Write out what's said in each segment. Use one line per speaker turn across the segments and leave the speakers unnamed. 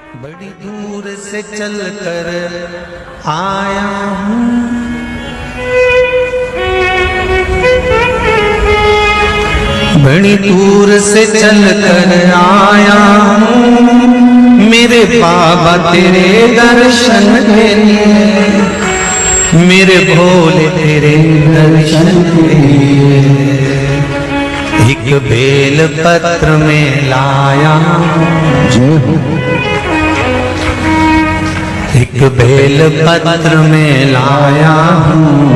बड़ी दूर से चलकर आया हूँ, बड़ी दूर से चलकर आया हूँ मेरे बाबा तेरे दर्शन के लिए, मेरे भोले तेरे दर्शन के लिए। एक बेल पत्र में लाया एक बेल पत्र में लाया हूँ,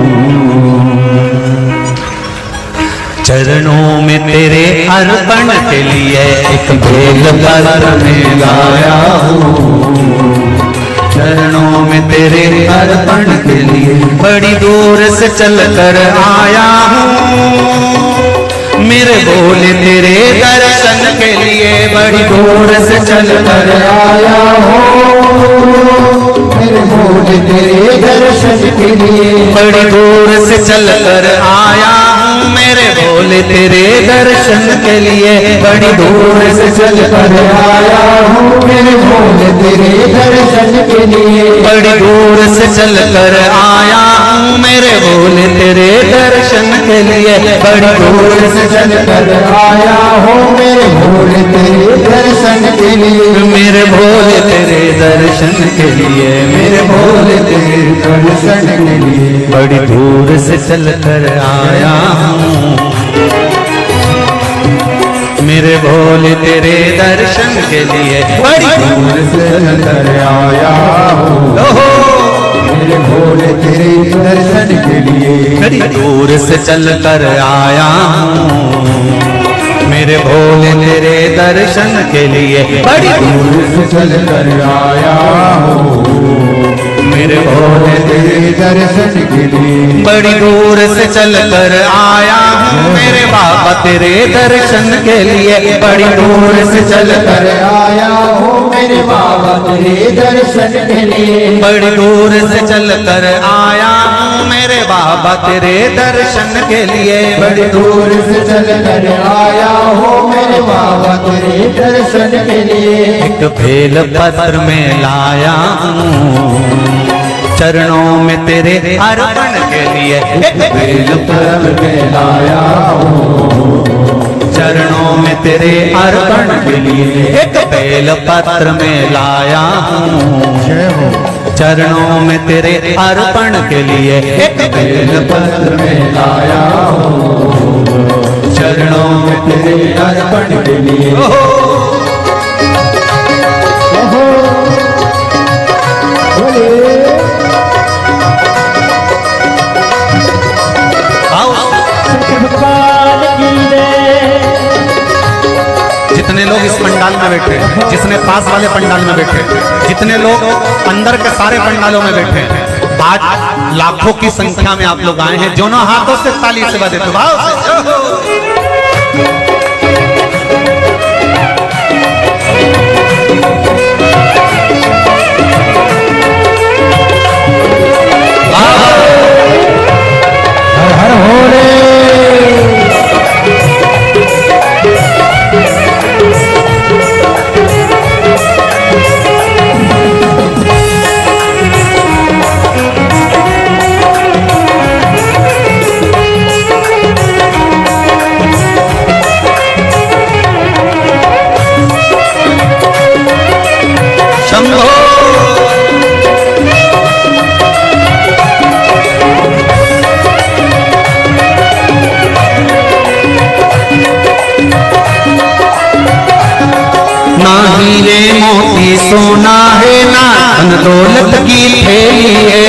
चरणों में तेरे अर्पण के लिए। एक बेल पत्र में लाया हूँ, चरणों में तेरे अर्पण के लिए। बड़ी दूर से चलकर आया हूँ मेरे भोले तेरे दर्शन के लिए। बड़ी दूर से चलकर आया हूँ मेरे भोले तेरे दर्शन के लिए। बड़ी दूर से चलकर आया हूँ मेरे भोले तेरे दर्शन के लिए। बड़ी दूर से चलकर आया हूँ मेरे भोले तेरे दर्शन के लिए। बड़ी दूर से चलकर आया हूँ मेरे भोले तेरे दर्शन के लिए। बड़ी दूर से चलकर आया हूँ मेरे भोले तेरे दर्शन के लिए। मेरे भोले तेरे दर्शन के लिए, मेरे भोले तेरे दर्शन के लिए। बड़ी दूर से चलकर आया हूँ मेरे भोले तेरे दर्शन के लिए। बड़ी दूर से चलकर आया हूँ मेरे भोले तेरे दर्शन के लिए। बड़ी दूर से चलकर आया हूँ मेरे भोले तेरे दर्शन के लिए। बड़ी दूर से चलकर आया हूँ मेरे भोले तेरे दर्शन के लिए। बड़ी दूर से चलकर आया हूँ मेरे बाबा तेरे दर्शन के लिए। बड़ी दूर से चलकर आया हूँ मेरे बाबा तेरे दर्शन के लिए। बड़ी दूर से चलकर आया हूँ मेरे बाबा तेरे दर्शन के लिए। बड़ी दूर से चलकर आया हूँ मेरे बाबा तेरे दर्शन के लिए। एक बेल पत्र में लाया हूँ चरणों में तेरे अर्पण के लिए। एक बेल पत्र में लाया हूँ चरणों में तेरे अर्पण के लिए। एक बेल पत्र में लाया हूँ चरणों में तेरे अर्पण के लिए। एक बेल पत्र में लाया हूँ चरणों में तेरे अर्पण के लिए। जितने लोग इस पंडाल में बैठे, जितने पास वाले पंडाल में बैठे, जितने लोग अंदर के सारे पंडालों में बैठे, आज लाखों की संख्या में आप लोग आए हैं। दोनों हाथों से ताली से बजाते तो भाव से। हर हर भोले। ना हीरे मोती सोना है ना धन दौलत की थैली है।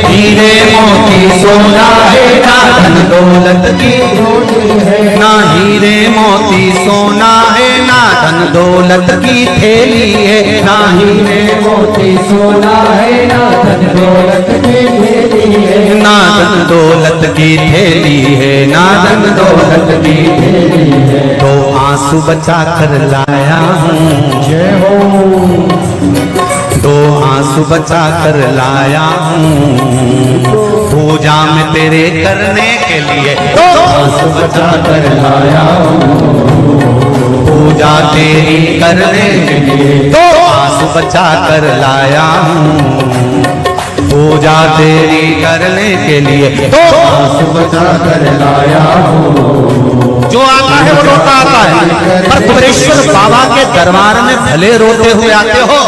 हीरे मोती सोना है ना धन दौलत की थैली है। ना हीरे मोती सोना है ना धन दौलत की थैली है। ना हीरे मोती सोना है ना धन दौलत की थैली है। ना धन दौलत की थैली है, ना धन दौलत की थैली है। तो आंसू बचा कर लाया हूँ जय हो। दो आंसू बचा कर लाया हूँ पूजा में तेरे करने के लिए। दो आंसू बचा कर लाया हूँ पूजा तेरी करने के लिए। दो आंसू बचा कर लाया हूँ पूजा तेरी करने के लिए, तो आंसू बचा कर लाया हूँ। जो आता है वो रोता आता है, पर कुबेरेश्वर बाबा के दरबार में भले रोते हुए आते हो,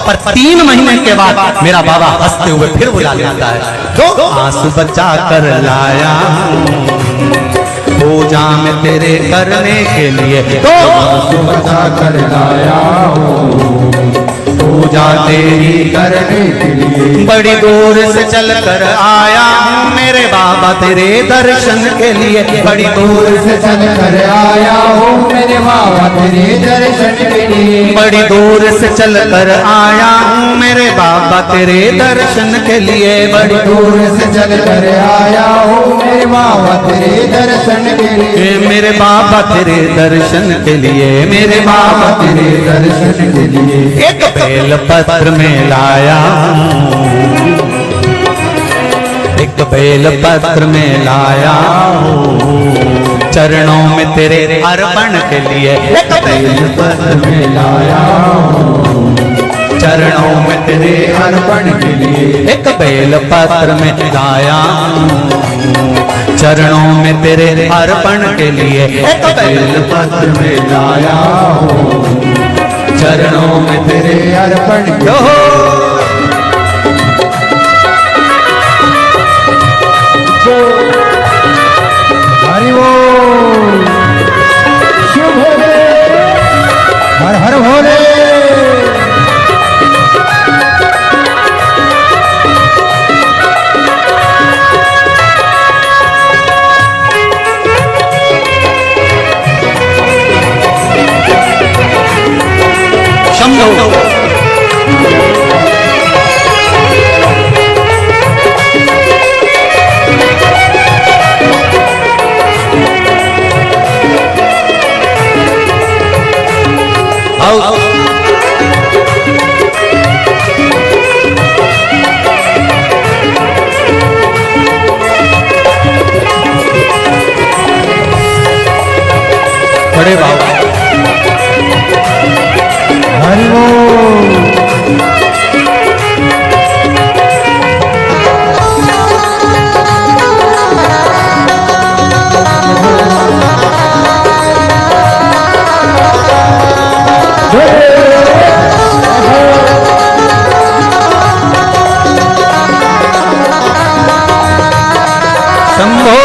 पर 3 महीने के बाद मेरा बाबा हंसते हुए फिर बुला लेता है। तो आंसू बचा कर लाया पूजा में तेरे करने के लिए, तो आंसू बचा कर लाया पूजा तेरी करने के लिए। बड़ी दूर से चल कर आया हूँ मेरे बाबा तेरे दर्शन के लिए, बड़ी दूर से चल कर आया हूँ मेरे बाबा तेरे दर्शन के लिए, बड़ी दूर से चल कर आया हूँ मेरे बाबा तेरे दर्शन के लिए, बड़ी दूर से चल कर आया हूँ मेरे बाबा तेरे दर्शन के लिए, मेरे बाबा तेरे दर्शन के लिए, मेरे बाबा तेरे दर्शन के लिए। एक बेल पत्र में लाया, एक बेल पत्र में लाया चरणों में तेरे अर्पण के लिए, एक बेल पत्र में लाया चरणों में तेरे अर्पण के लिए, एक बेल पत्र में लाया चरणों में तेरे अर्पण के लिए, एक बेल पत्र में लाया चरणों में तेरे अर्पण के हरि बोल शिव भोले हर हर भोले। बड़े बाबा हरि बोल। शंभो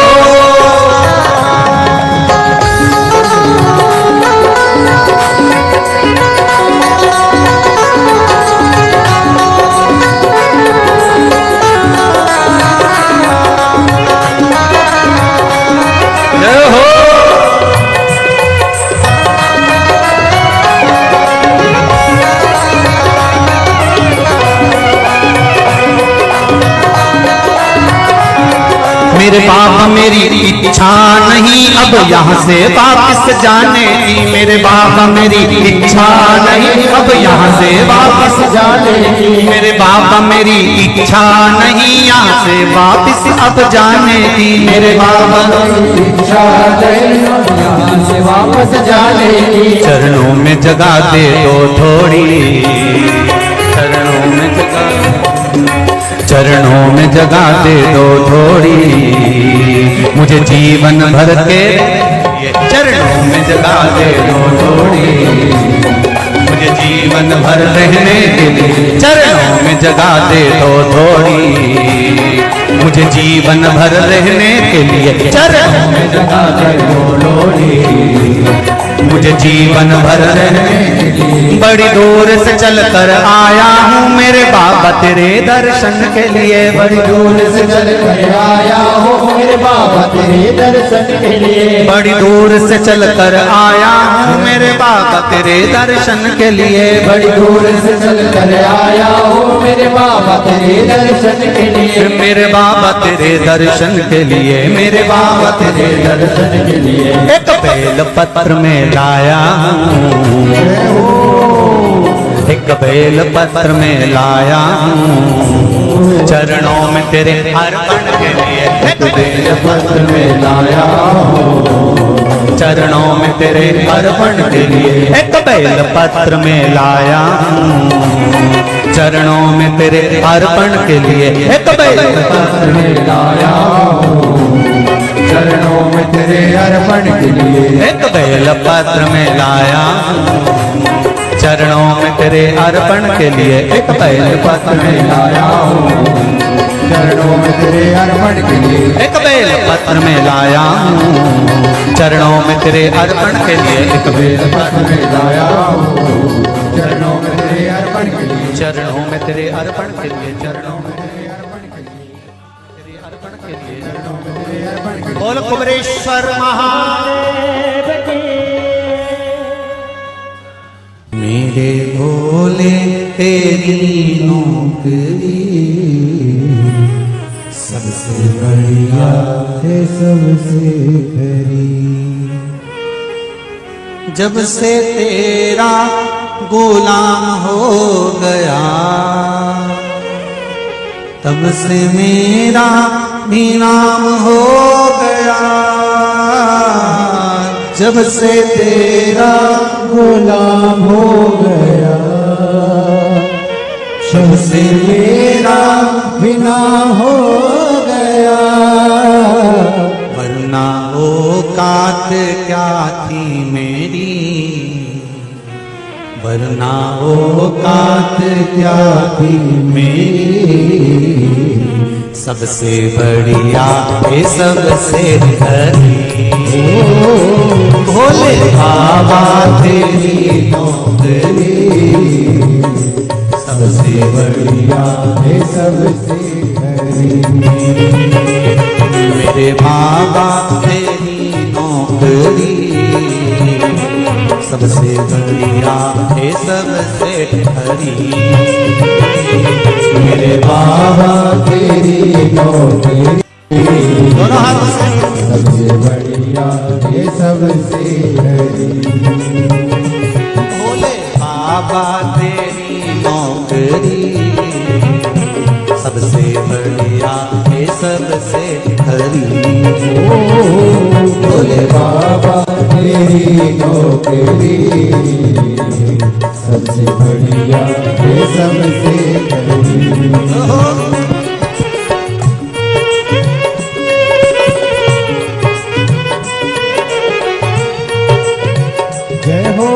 मेरे बाबा मेरी इच्छा नहीं अब यहाँ से वापस जाने की, मेरे बाबा मेरी इच्छा नहीं अब यहाँ से वापस जाने की, मेरे बाबा मेरी इच्छा नहीं यहाँ से वापस अब जाने की, मेरे बाबा मेरी इच्छा नहीं यहाँ से वापस जाने की। चरणों में जगह दे दो थोड़ी, चरणों में जगह, चरणों में जगह दे दो थोड़ी, मुझे जीवन भर के चरणों में जगह दे दो थोड़ी, मुझे जीवन भर रहने के लिए चरणों में जगह दे दो थोड़ी, मुझे जीवन भर रहने के लिए चरणों में जगह दे दो थोड़ी, मुझे जीवन भर रहने के लिए। बड़ी दूर से चल कर आया हूँ मेरे बाबा तेरे दर्शन के लिए, बड़ी दूर से चल कर आया हूँ मेरे बाबा तेरे दर्शन के लिए, बड़ी दूर से चल कर आया हूँ मेरे बाबा तेरे दर्शन के लिए, बड़ी दूर से चल कर आया हूँ मेरे बाबा तेरे दर्शन के लिए, मेरे बाबा तेरे दर्शन के लिए, मेरे बाबा तेरे दर्शन के लिए। एक बेल पत्र में लाया हूँ, एक बेल पत्र में लाया हूँ चरणों में तेरे अर्पण के लिए, एक बेल पत्र में लाया हूँ चरणों में तेरे अर्पण के लिए, एक बेल पत्र में लाया हूँ तेरे अर्पण के लिए एक बेलपत्र में लाया हूँ, चरणों में तेरे अर्पण के लिए एक बेलपत्र में लाया हूँ, चरणों में तेरे अर्पण के लिए एक बेलपत्र में लाया हूँ, चरणों में तेरे अर्पण के लिए एक बेलपत्र में लाया हूँ, चरणों में तेरे अर्पण के लिए एक बेलपत्र में लाया हूँ, चरणों में तेरे अर्पण के लिए, चरणों में तेरे अर्पण के लिए, चरणों में तेरे अर्पण के लिए, तेरे अर्पण के लिए, चरणों में तेरे अर्पण के लिए। बोल कुबरेश्वर महादेव की। मेरे भोले तेरी नौकरी सबसे बढ़िया है सबसे खरी, जब से तेरा गुलाम हो गया तब से मेरा भी नाम हो गया, जब से तेरा गुलाम हो गया तब से मेरा भी नाम हो गया, वरना औकात क्या थी मेरी, वरना औकात क्या थी मेरी, सबसे बढ़िया है सबसे खरी, भोले बाबा तेरी नौकरी सबसे बढ़िया है सबसे खरी, मेरे बाबा तेरी नौकरी सबसे बढ़िया है सबसे खरी, मेरे बाबा तेरी नौकरी दोनों हाथों से सबसे बढ़िया है सबसे खरी, भोले बाबा तेरी नौकरी सबसे बढ़िया है सबसे खरी, भोले बाबा तेरी नौकरी सबसे बढ़िया है सबसे खरी। जय हो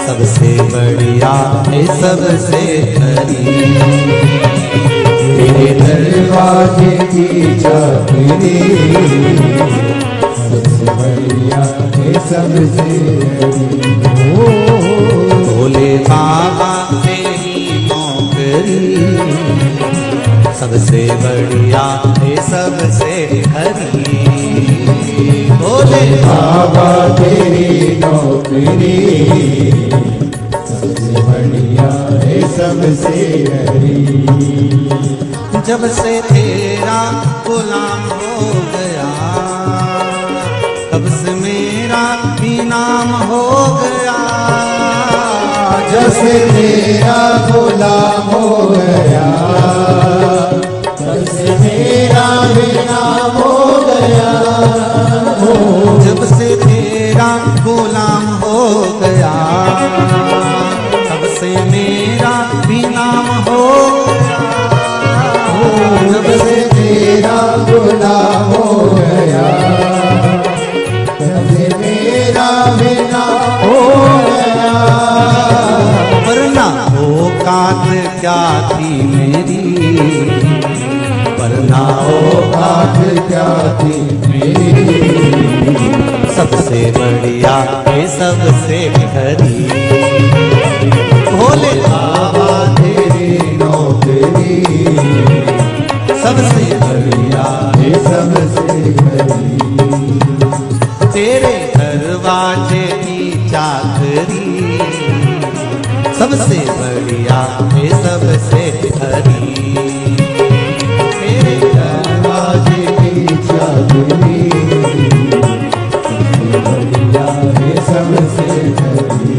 सबसे बढ़िया है सबसे खरी, तेरे दरवाजे की चाकरी सबसे बढ़िया है सबसे खरी, भोले बाबा तेरी नौकरी सबसे बढ़िया है सबसे खरी, भोले बाबा तेरी नौकरी सबसे बढ़िया है सबसे खरी, जब से तेरा गुलाम हो गया तब से जब से तेरा गुलाम हो गया, तब से मेरा भी नाम हो गया।
जब से तेरा गुलाम हो गया, तब से मेरा भी नाम हो गया।
जब से तेरा गुलाम हो गया, तब से मेरा भी नाम हो गया।
वरना औकात क्या थी मेरी, वरना
औकात क्या थी मेरी,
सबसे बढ़िया है सबसे खरी। भोले
बाबा तेरी नौकरी,
सबसे बढ़िया
ये सबसे खरी।
तेरे दरवाजे की चाकरी, सबसे बढ़िया है सबसे खरी। तेरे
दरवाजे की चाबी, बढ़िया है सबसे खरी।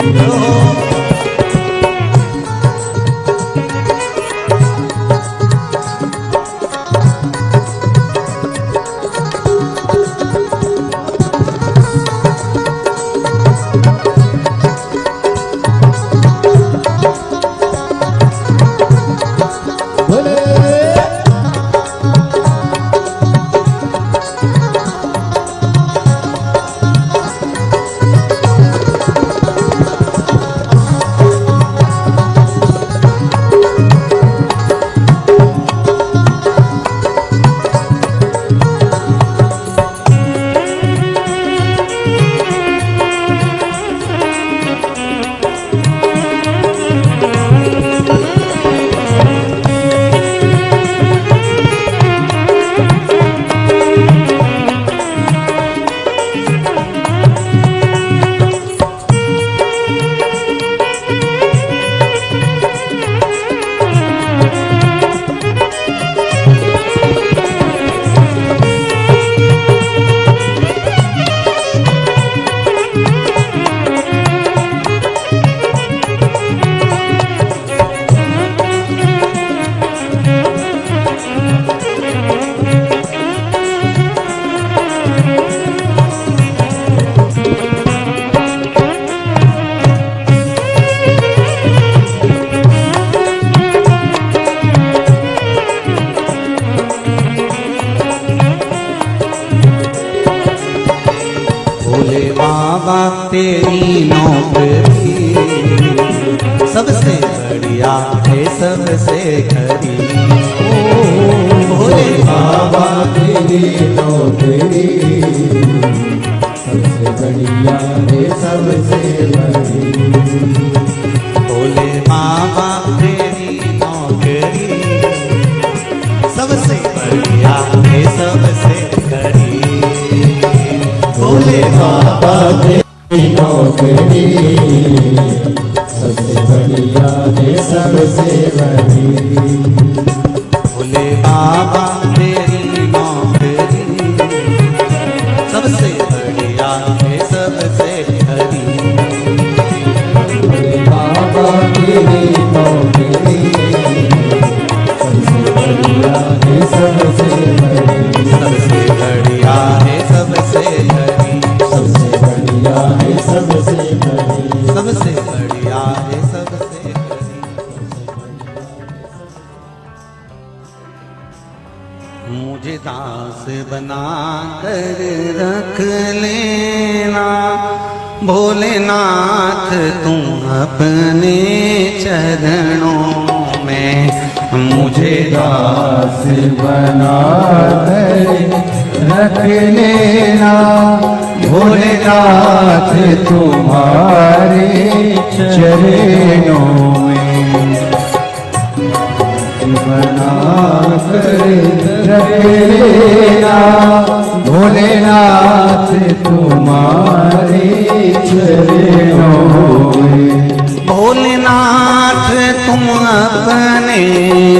भोले बाबा तेरी नौकरी, सबसे बढ़िया है सबसे खरी। भोले
बाबा तेरी नौकरी, सबसे बढ़िया है सबसे बड़ी।
भोले बाबा तेरी नौकरी, सबसे बढ़िया है सबसे खरी। भोले
बाबा तेरी नौकरी, सबसे बढ़िया है सबसे बड़ी।
भोले बाबा तेरी नौकरी, सबसे बढ़िया है सबसे खरी।
बाबा तेरी नौकरी, सबसे बढ़िया है सबसे बड़ी।
सबसे बढ़िया है सबसे खरी।
सबसे बढ़िया है सबसे बड़ी।
सबसे बढ़िया है सबसे खरी। मुझे दास बना कर रख लेना भोलेनाथ, तुम अपने चरणों में। मुझे
दास बना कर रख लेना भोलेनाथ, तुम्हारे चरणों में। बना कर रख लेना भोलेनाथ, तुम्हारे चरणों में।
भोलेनाथ तुम अपने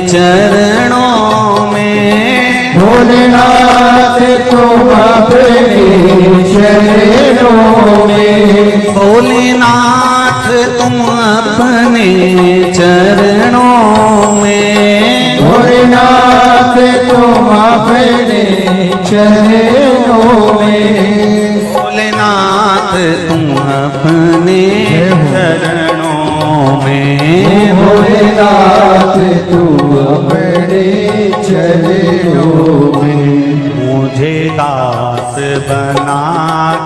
चरणों में।
भोलेनाथ तुम अपने चरणों में।
भोलेनाथ तुम
अपने चरणों में।
भोलेनाथ तुम अपने चरणों में।
भोलेनाथ तुम अपने चरणों में।
भोलेनाथ तुम अपने चरणों में।
मुझे दास बना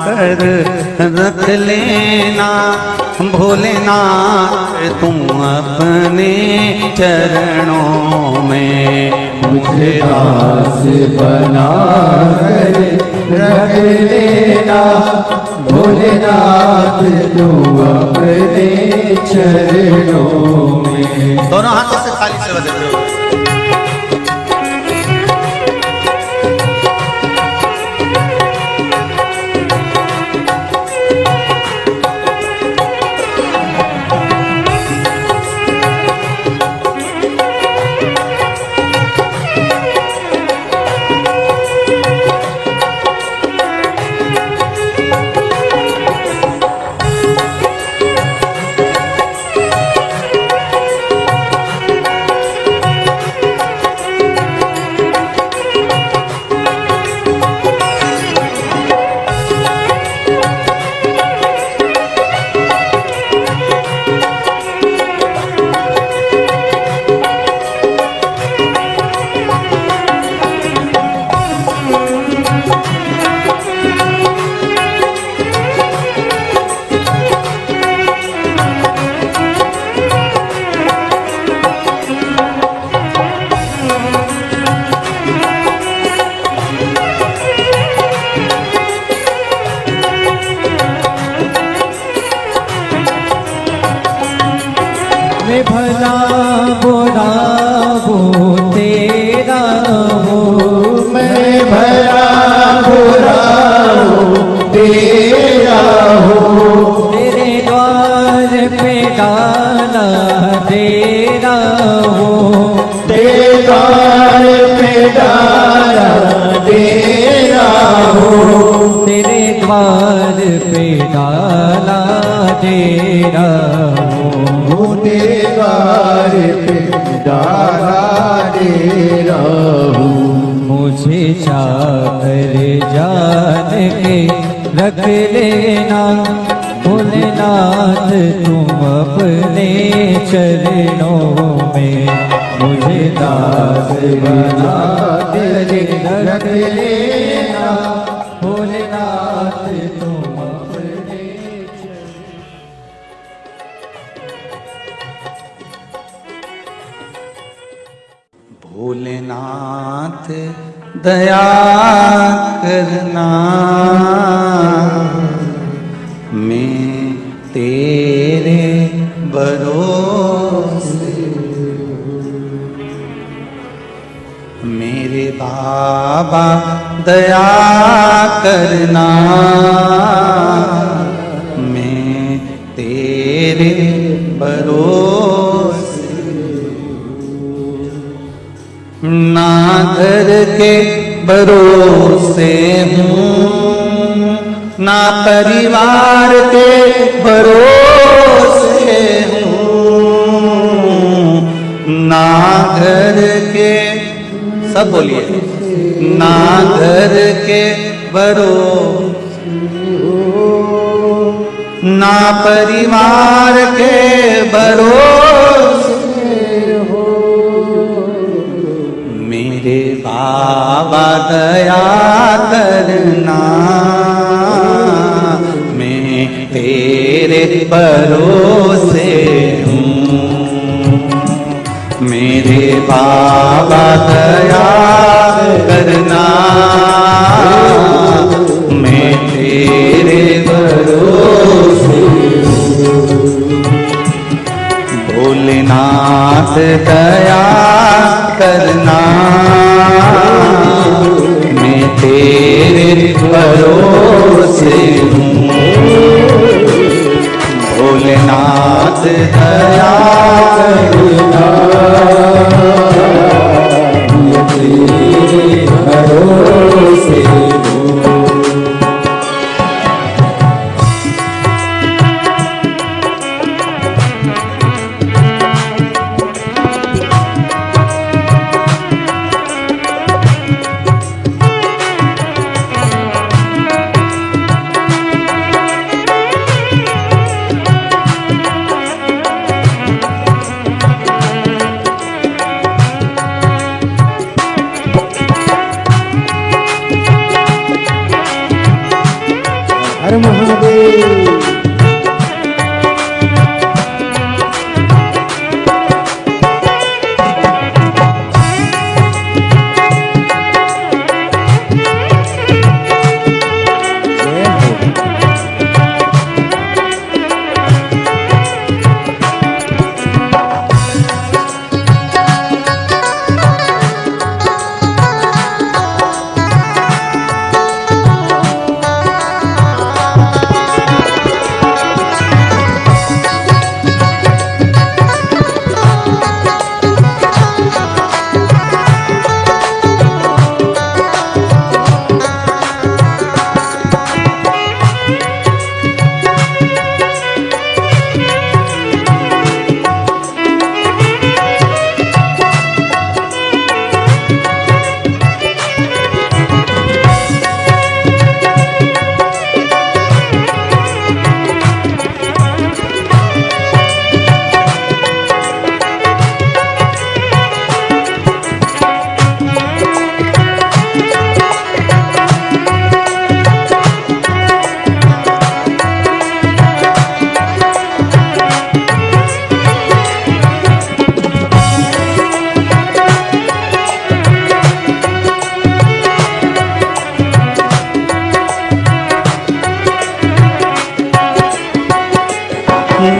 कर रख लेना भोलेनाथ तुम अपने चरणों में।
मुझे दास बना कर रख लेना भोलेनाथ तुम अपने चरणों में।
दोनों हाथों से खाली सेवा देते हो।
मैं भला बुरा वो तेरा हूँ। मैं भला बुरा वो तेरा हूँ। तेरे द्वार पे डाला तेरा हूँ। तेरे द्वार पे डाला तेरा हूँ। तेरे द्वार पे डाला तेरा हूँ। तेरे द्वार पे डाला तेरा हूँ। मुझे चाकर जान के रख लेना भोलेनाथ तुम अपने चरणों में। मुझे दास बना के रख लेना भोलेनाथ तुम अपने
भोलेनाथ दया करना मैं तेरे भरोसे। मेरे बाबा दया करना मैं तेरे भरोसे। ना घर के भरोसे हूँ ना परिवार के भरोसे हूँ। ना घर के सब बोलिए ना घर के भरोसे ना परिवार के भरोसे। मेरे बाबा दया करना मैं तेरे भरोसे हूँ। मेरे बाबा दया करना मैं तेरे भरोसे हूँ। भोलेनाथ दया करना मैं तेरे भरोसे हूँ। भोलेनाथ दया करना मैं तेरे भरोसे हूँ।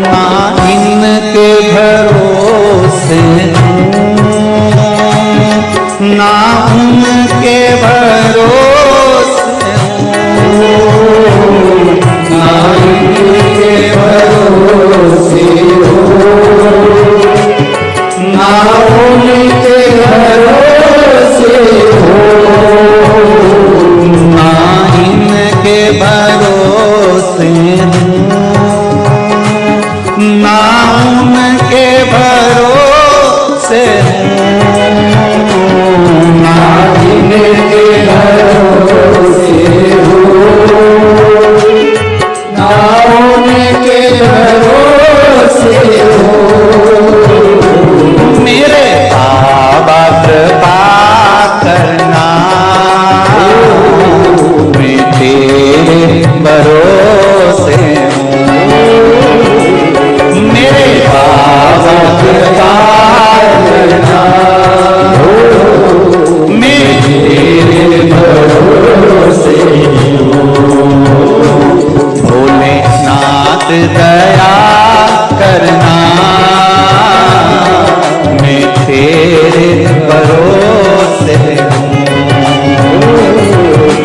ना उनके भरोसे हूँ, ना उनके भरोसे हूँ, ना उनके भरोसे हूँ, ना इनके भरोसे हूँ, ना उनके भरोसे हूँ, ना इनके भरोसे हूँ, ना उनके भरोसे हूँ। मेरे बाबा कृपा करना, मैं तेरे भरोसे हूँ। मेरे बाबा कृपा करना, मैं तेरे भरोसे हूँ। भोलेनाथ दया करना, मैं तेरे भरोसे हूँ।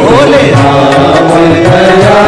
भोलेनाथ दया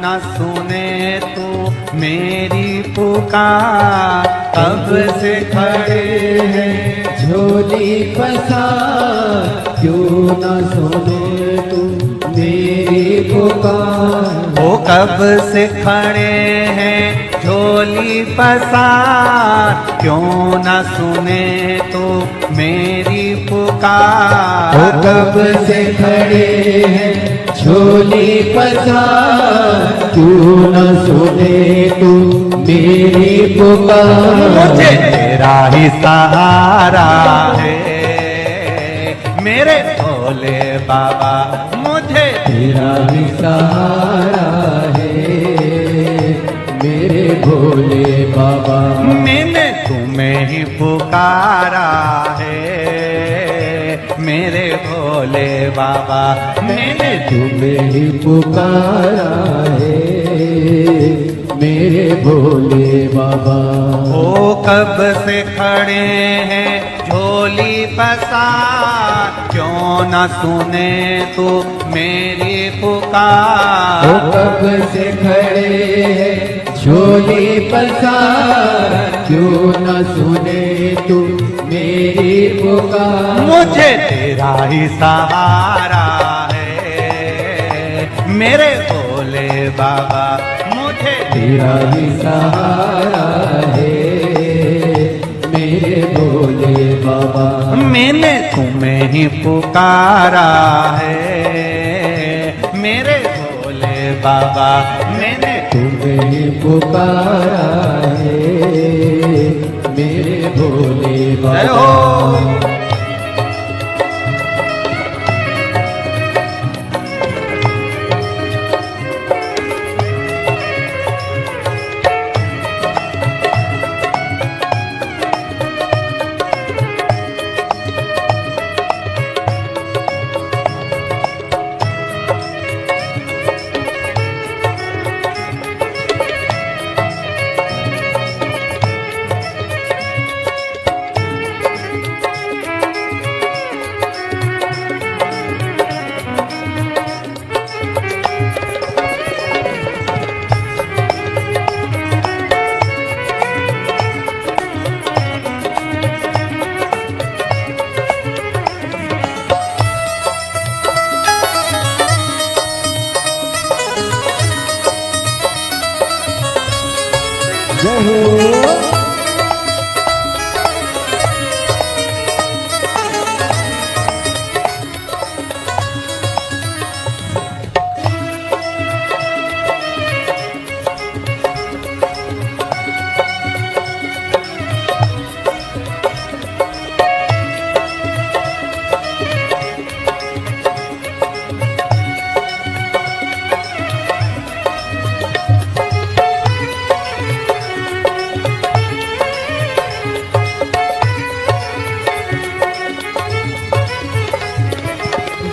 न सुने तू मेरी पुकार। कब से खड़े हैं
झोली पसार, क्यों न सुने तू मेरी पुकार।
वो कब से खड़े हैं झोली पसार, क्यों न सुने तो मेरी पुकार।
वो कब से खड़े हैं झोली पसार, क्यों न सुने तू मेरी पुकार।
मुझे तेरा ही सहारा है मेरे भोले बाबा, मुझे
तेरा ही सहारा है मेरे भोले बाबा।
मैंने तुम्हें ही पुकारा है मेरे भोले बाबा। मैंने
तुम्हें ही पुकारा है मेरे भोले बाबा।
ओ कब से खड़े हैं झोली पसार, क्यों न सुने तू मेरी पुकार।
वो कब से खड़े हैं झोली पसार, क्यों न सुने तू मेरी पुकार।
मुझे तेरा ही सहारा है मेरे भोले बाबा, मुझे
तेरा ही सहारा है मेरे भोले बाबा।
मैंने तुम्हें ही पुकारा है मेरे भोले बाबा। मैंने
तुम्हें ही पुकारा है मेरे भोले
जय
बाबा।
हो।
जय हो।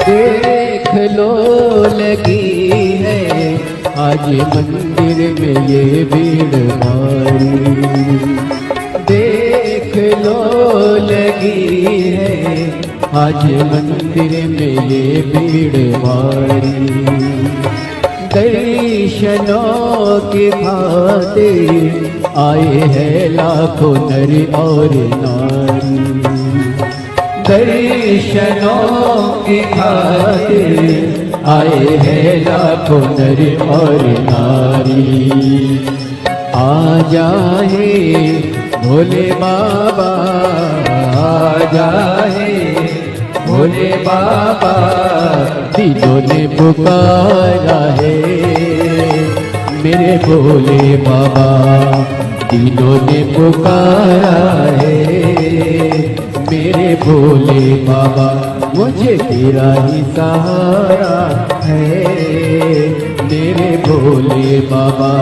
देख लो लगी है आज मंदिर में ये भीड़ भारी। देख लो लगी है आज मंदिर में ये भीड़ भारी। दर्शनों की खातिर आए हैं लाखों नर और नारी। दर्शनों की खातिर आए हैं लाखों नर और नारी। आ जाए भोले बाबा, आ जाए भोले बाबा, दिलों ने पुकारा है मेरे भोले बाबा। दिलों ने पुकारा है मेरे भोले बाबा। मुझे तेरा ही सहारा है मेरे भोले बाबा।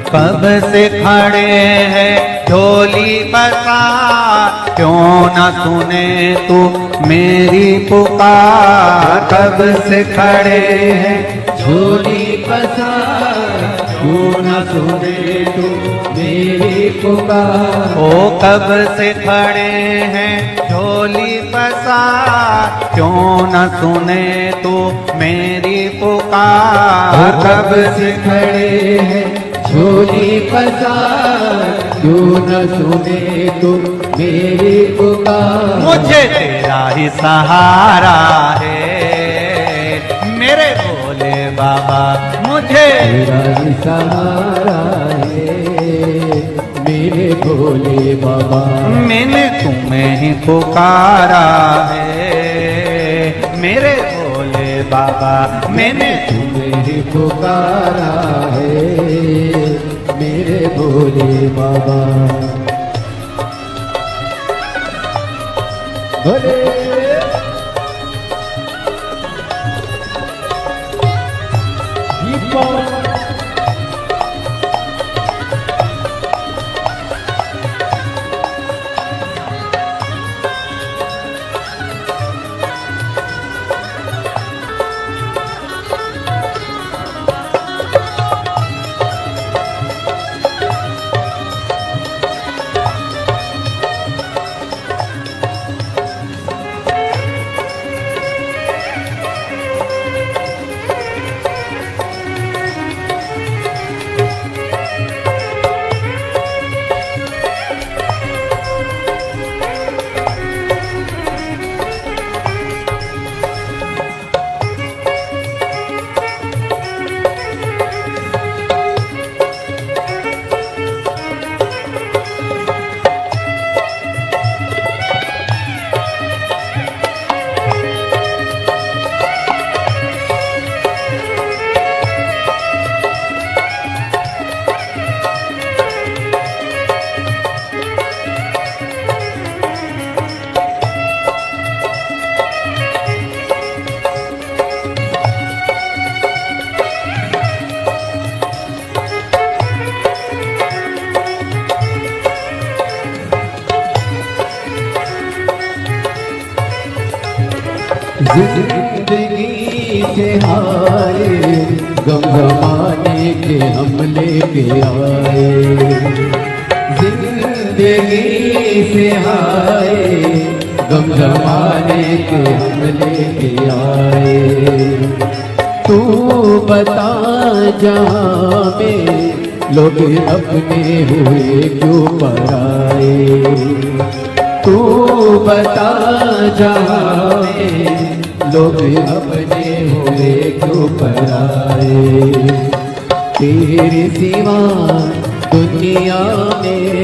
कब से खड़े हैं झोली पसार, क्यों न सुने तू मेरी पुकार। कब से खड़े हैं झोली पसार, क्यों न सुने तू मेरी पुकार।
ओ कब से खड़े हैं झोली पसार, क्यों न सुने तू मेरी पुकार।
कब से खड़े हैं झोली पसार, क्यों न सुने तू मेरी पुकार।
मुझे तेरा ही सहारा है मेरे भोले बाबा, मुझे
तेरा ही सहारा है मेरे भोले बाबा।
मैंने तुम्हें ही पुकारा है मेरे भोले बाबा, मैंने
तुम्हें ही पुकारा है मेरे भोले बाबा। भोले जिंदगी से हारे गम जमाने के हम लेके आए। जिंदगी से हारे गम जमाने के हम लेके आए। तू बता जहाँ में लोग अपने हुए क्यों पराए। तू बता जहाँ में लोग अपने हुए क्यों पराए। तेरे सिवा दुनिया में,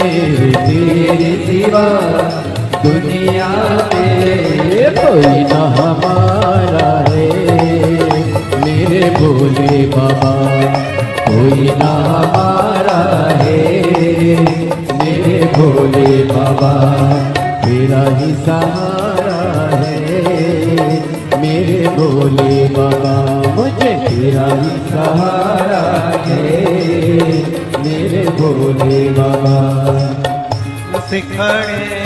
तेरे सिवा दुनिया में कोई न हमारा है मेरे भोले बाबा। कोई न हमारा है मेरे भोले बाबा। तेरा ही सहारा है मेरे भोले बाबा। मुझे तेरा ही सहारा है मेरे भोले बाबा।
सिखड़े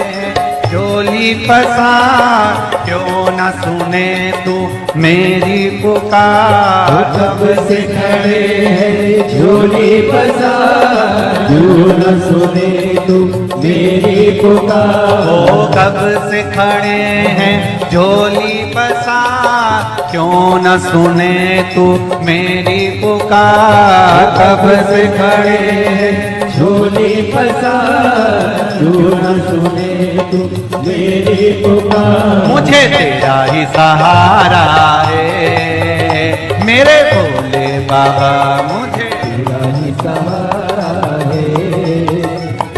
झोली पसार, क्यों न सुने तू मेरी पुकार।
कब से खड़े हैं झोली पसार, क्यों न सुने तू मेरी पुकार।
ओ कब से खड़े हैं झोली पसार, क्यों न सुने तू मेरी पुकार।
कब से खड़े हैं झोली पसार, क्यों न सुने तू मेरी पुकार।
मुझे तेरा ही सहारा है मेरे भोले बाबा। मुझे
तेरा ही सहारा है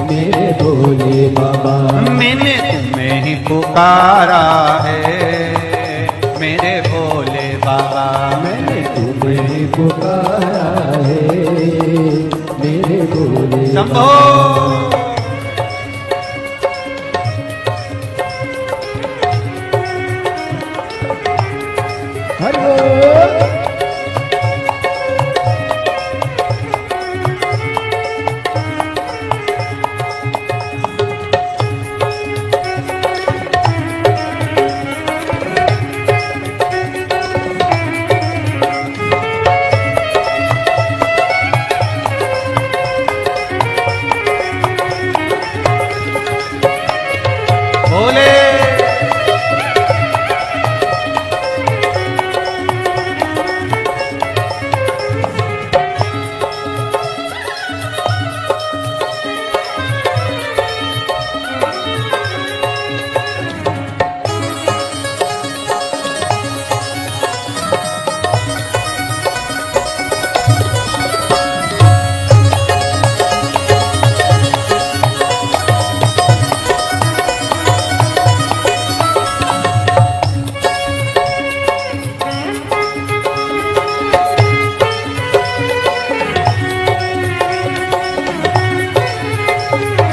मेरे भोले बाबा।
मैंने तुम्हें ही पुकारा है मेरे भोले बाबा।
मैंने तुम्हें पुकारा है मेरे भोले
शंभो।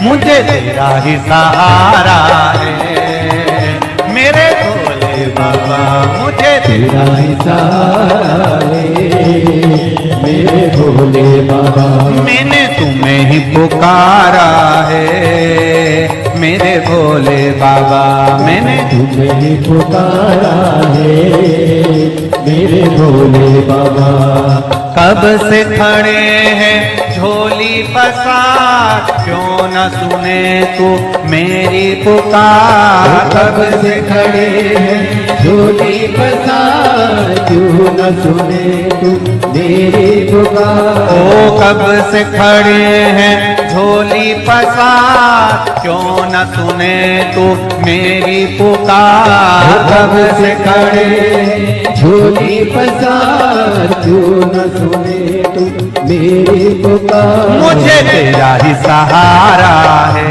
मुझे तेरा ही सहारा है मेरे भोले बाबा, मुझे
तेरा ही सहारा है मेरे भोले बाबा।
मैंने तुम्हें ही पुकारा है मेरे भोले बाबा, मैंने
तुम्हें ही पुकारा है मेरे भोले बाबा।
कब से खड़े हैं झोली पसार, क्यों न सुने तू मेरी पुकार।
कब से खड़े हैं झोली पसार, क्यों न सुने तू मेरी पुकार।
ओ कब से खड़े हैं झोली पसार, क्यों न सुने तू मेरी पुकार।
कब से खड़े झोली पसार, क्यों न सुने तू मेरी पुकार।
मुझे तेरा ही सहारा है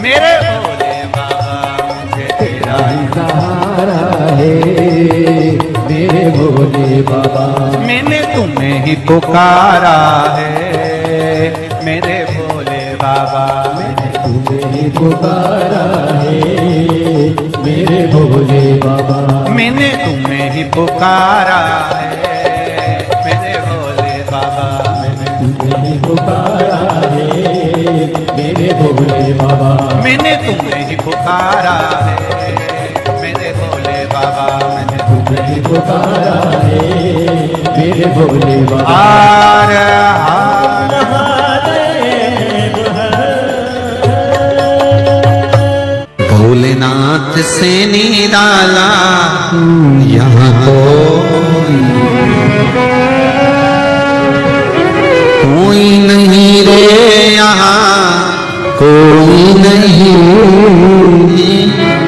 मेरे भोले बाबा, मुझे तेरा ही
सहारा है मेरे भोले बाबा।
मैंने तुम्हें ही पुकारा है मेरे भोले बाबा,
मैंने तुम्हें ही पुकारा है मेरे भोले बाबा।
मैंने तुम्हें ही पुकारा है मेरे भोले बाबा,
तुम्हें ही पुकारा है मेरे भोले बाबा।
मैंने तुम्हें ही पुकारा है मेरे भोले बाबा, मैंने
तुम्हें ही पुकारा है मेरे भोले बाबा।
हार हार भोलेनाथ से निराला यहाँ कोई नहीं रे, यहाँ कोई नहीं,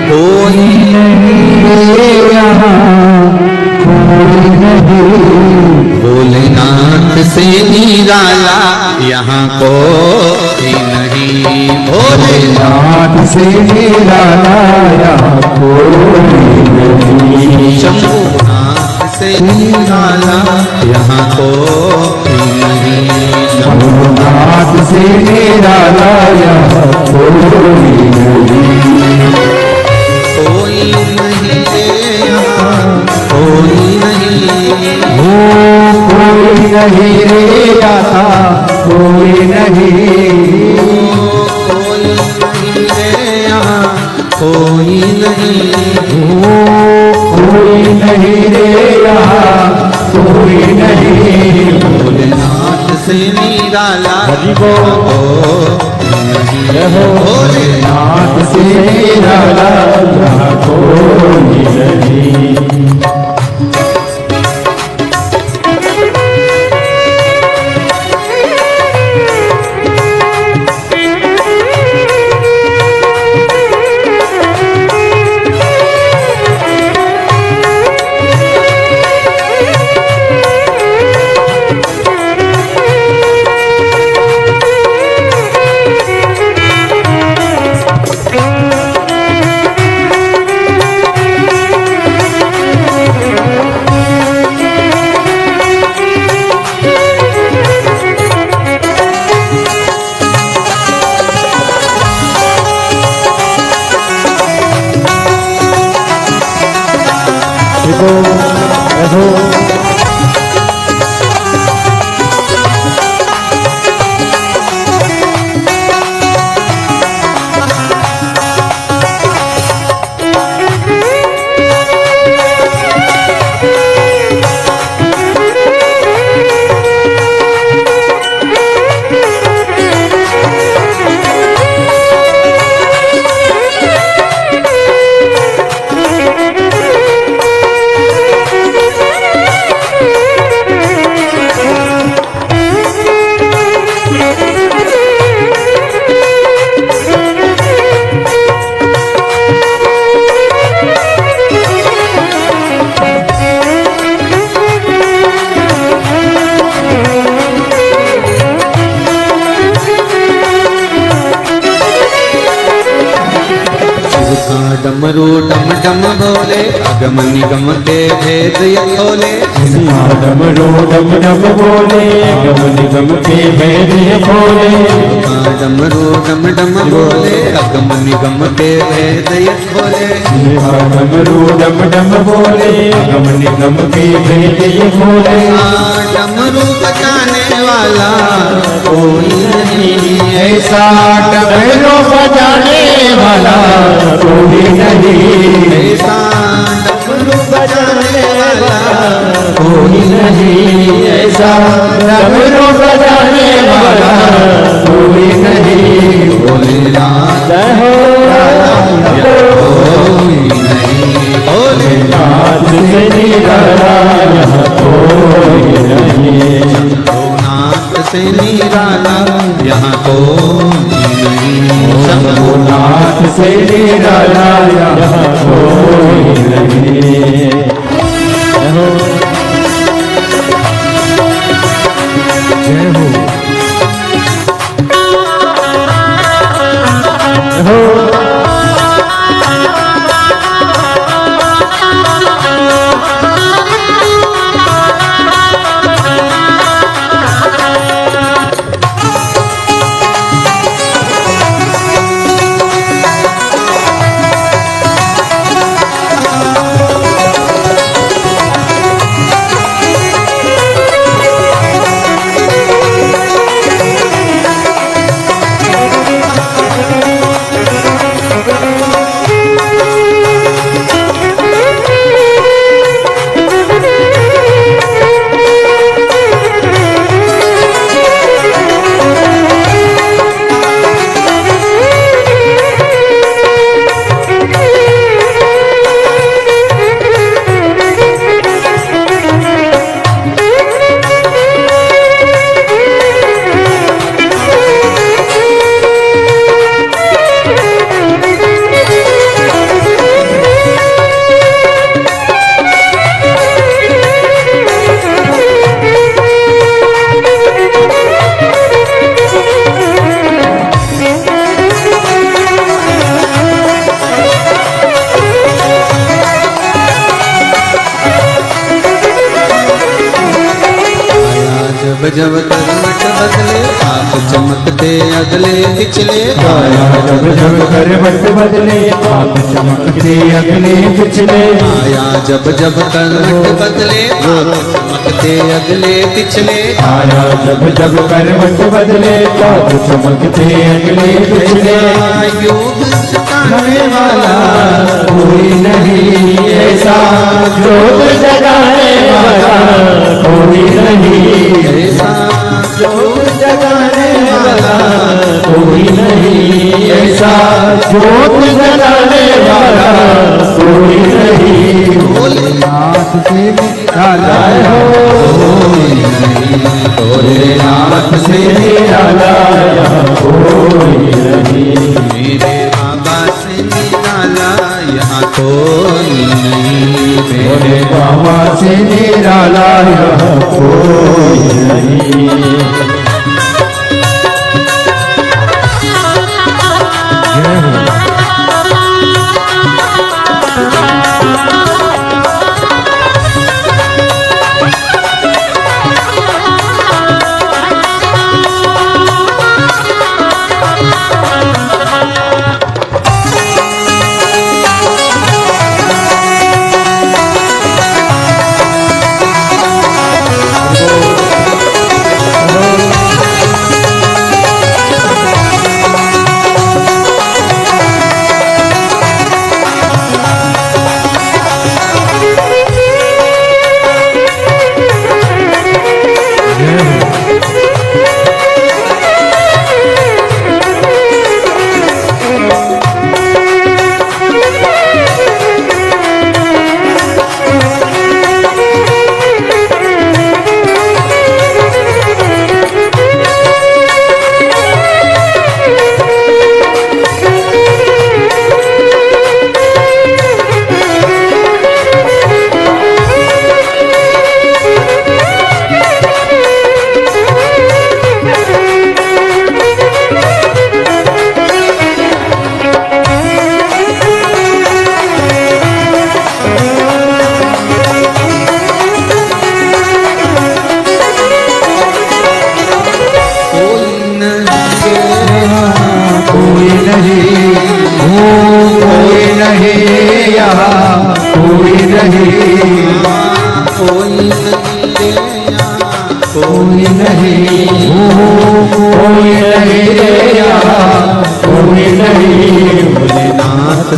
कोई नहीं रे यहाँ कोई नहीं। भोलेनाथ से निराला यहाँ कोई नहीं, भोलेनाथ
से निराला यहाँ कोई नहीं।
शंभुनाथ से निराला यहाँ कोई नहीं,
शंभुनाथ से निराला यहाँ कोई नहीं।
कोई नहीं रे यहाँ कोई नहीं,
कोई नहीं रे यहाँ कोई नहीं।
कोई नहीं रे यहाँ कोई नहीं,
कोई नहीं रे यहाँ कोई नहीं।
भोलेनाथ से निराला
भोलेनाथ से निराला यहाँ कोई नहीं।
डमरू डम डम बोले, अगम निगम के भेद ये खोले,
डमरू डम डम बोले, गम निगम के भेद ये खोले।
डमरू डम डम बोले, अगम निगम के भेद ये खोले।
डमरू डम डम बोले, गम निगम के भेद ये खोले।
डमरू बजाने वाला कोई नहीं
ऐसा डमरू बजाने वाला कोई नहीं,
ऐसा डमरू बजाने वाला
कोई नहीं, ऐसा डमरू बजाने वाला कोई नहीं।
भोलेनाथ
हो
कोई नहीं, भोलेनाथ
से निराला यहाँ कोई नहीं,
नाथ से निराला यहाँ कोई नहीं।
शंभुनाथ से निराला यहाँ कोई नहीं। जय हो
जब करवट बदले आप चमकते अगले पिछले।
आया जब जब करवट बदले आप चमकते अगले पिछले।
आया जब जब करवट बदले आप चमकते अगले पिछले।
आया जब जब करवट बदले आप चमकते अगले पिछले।
योग सिखाने वाला
कोई नहीं, ऐसा जोत जगाने वाला कोई नहीं,
ऐसा
जोत जगाने वाला कोई नहीं, ऐसा जोत जगाने वाला कोई नहीं।
भोलेनाथ से निराला
भोलेनाथ से निराला कोई नहीं,
मेरे बाबा से निराला यहाँ कोई नहीं।
मेरे बाबा से निराला यहाँ कोई नहीं।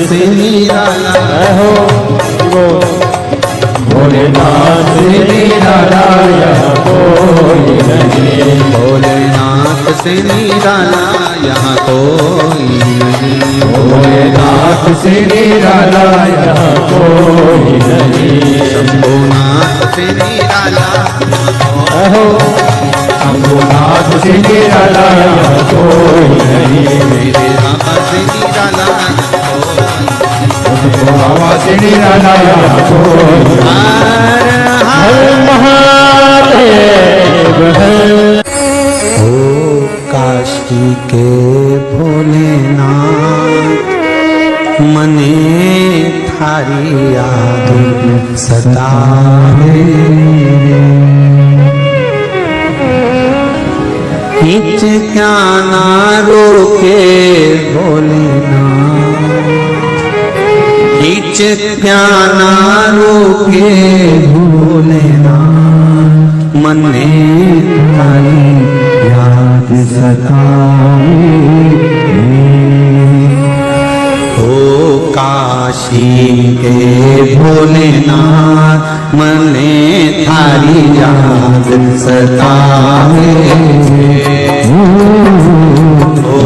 से निराला
हो भोलेनाथ से निराला यहाँ कोई नहीं,
भोलेनाथ से निराला यहाँ कोई नहीं,
भोलेनाथ से निराला यहाँ कोई नहीं,
शंभुनाथ से निराला
हो शंभुनाथ से निराला यहाँ कोई नहीं,
मेरे बाबा से निराला
बाबा से निराला यहाँ कोई
हर
हर महादेव है।
ओ काशी के भोलेनाथ मने थारी याद सतावे, हिच क्या ना रोके भोलेनाथ, हिच क्या ना रोके भोलेनाथ मने थारी याद सतावे। ओ काशी के भोलेनाथ मने थारी याद सतावे, ओ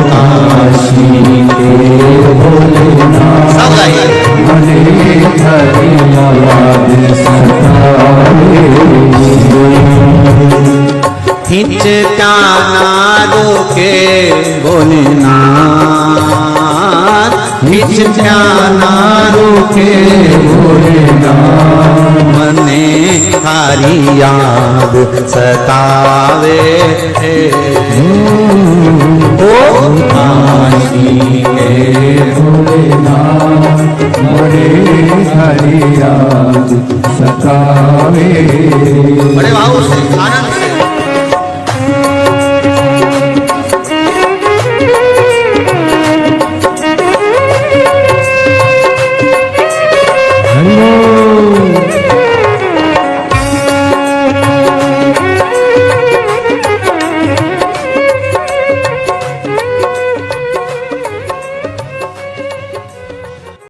काशी के भोलेनाथ
मने थारी याद सतावे,
हिचकाना रोके भोलेनाथ, हिचकाना रोके भोलेनाथ मने थारी याद सतावे। ओ काशी के
भोलेनाथ मने थारी याद सतावे।
बड़े भाव से आनंद